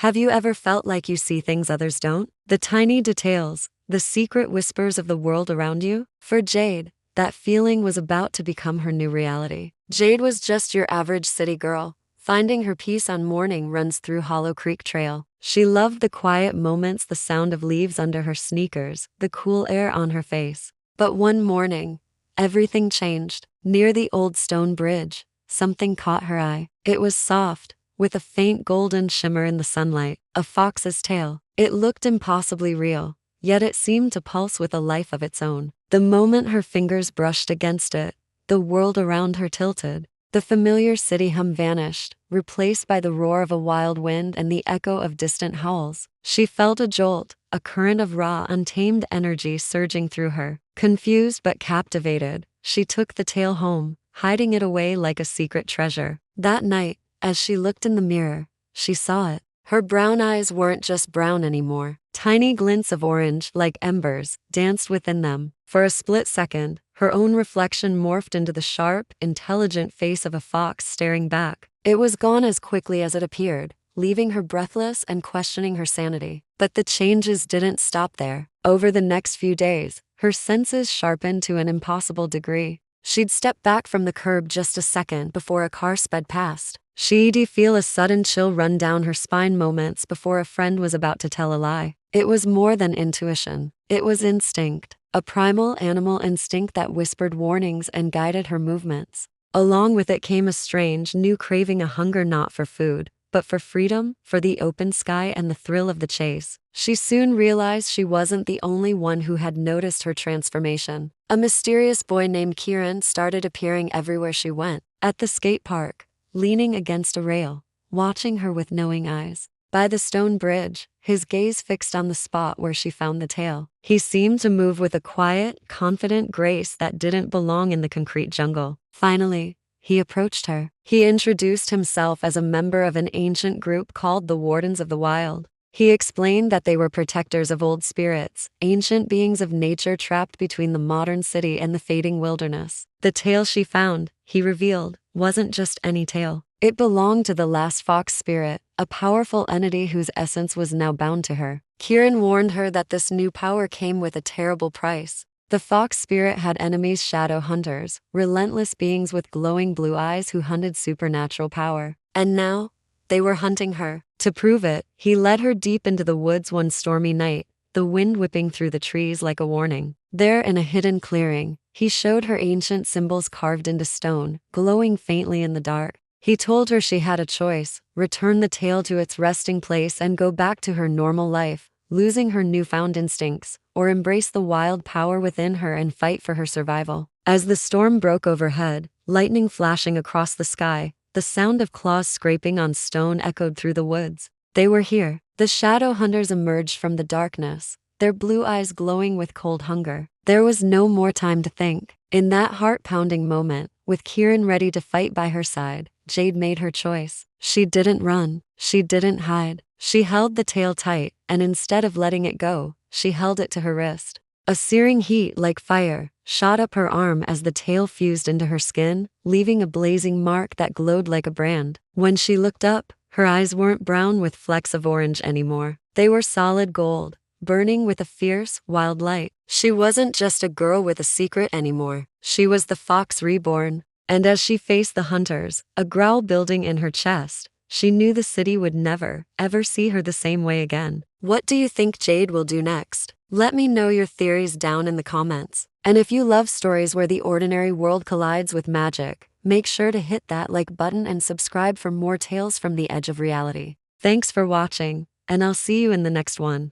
Have you ever felt like you see things others don't? The tiny details, the secret whispers of the world around you? For Jade, that feeling was about to become her new reality. Jade was just your average city girl, finding her peace on morning runs through Hollow Creek Trail. She loved the quiet moments, the sound of leaves under her sneakers, the cool air on her face. But one morning, everything changed. Near the old stone bridge, something caught her eye. It was soft, with a faint golden shimmer in the sunlight, a fox's tail. It looked impossibly real, yet it seemed to pulse with a life of its own. The moment her fingers brushed against it, the world around her tilted. The familiar city hum vanished, replaced by the roar of a wild wind and the echo of distant howls. She felt a jolt, a current of raw, untamed energy surging through her. Confused but captivated, she took the tail home, hiding it away like a secret treasure. That night, as she looked in the mirror, she saw it. Her brown eyes weren't just brown anymore. Tiny glints of orange, like embers, danced within them. For a split second, her own reflection morphed into the sharp, intelligent face of a fox staring back. It was gone as quickly as it appeared, leaving her breathless and questioning her sanity. But the changes didn't stop there. Over the next few days, her senses sharpened to an impossible degree. She'd step back from the curb just a second before a car sped past. She'd feel a sudden chill run down her spine moments before a friend was about to tell a lie. It was more than intuition. It was instinct, a primal animal instinct that whispered warnings and guided her movements. Along with it came a strange, new craving, a hunger not for food, but for freedom, for the open sky and the thrill of the chase. She soon realized she wasn't the only one who had noticed her transformation. A mysterious boy named Kieran started appearing everywhere she went. At the skate park, leaning against a rail, watching her with knowing eyes. By the stone bridge, his gaze fixed on the spot where she found the tail. He seemed to move with a quiet, confident grace that didn't belong in the concrete jungle. Finally, he approached her. He introduced himself as a member of an ancient group called the Wardens of the Wild. He explained that they were protectors of old spirits, ancient beings of nature trapped between the modern city and the fading wilderness. The tail she found, he revealed, wasn't just any tail. It belonged to the last fox spirit, a powerful entity whose essence was now bound to her. Kieran warned her that this new power came with a terrible price. The fox spirit had enemies, shadow hunters, relentless beings with glowing blue eyes who hunted supernatural power. And now, they were hunting her. To prove it, he led her deep into the woods one stormy night, the wind whipping through the trees like a warning. There, in a hidden clearing, he showed her ancient symbols carved into stone, glowing faintly in the dark. He told her she had a choice: return the tail to its resting place and go back to her normal life, losing her newfound instincts, or embrace the wild power within her and fight for her survival. As the storm broke overhead, lightning flashing across the sky, the sound of claws scraping on stone echoed through the woods. They were here. The shadow hunters emerged from the darkness, their blue eyes glowing with cold hunger. There was no more time to think. In that heart-pounding moment, with Kieran ready to fight by her side, Jade made her choice. She didn't run. She didn't hide. She held the tail tight, and instead of letting it go, she held it to her wrist. A searing heat like fire shot up her arm as the tail fused into her skin, leaving a blazing mark that glowed like a brand. When she looked up, her eyes weren't brown with flecks of orange anymore. They were solid gold, burning with a fierce, wild light. She wasn't just a girl with a secret anymore. She was the fox reborn. And as she faced the hunters, a growl building in her chest, she knew the city would never, ever see her the same way again. What do you think Jade will do next? Let me know your theories down in the comments. And if you love stories where the ordinary world collides with magic, make sure to hit that like button and subscribe for more tales from the edge of reality. Thanks for watching, and I'll see you in the next one.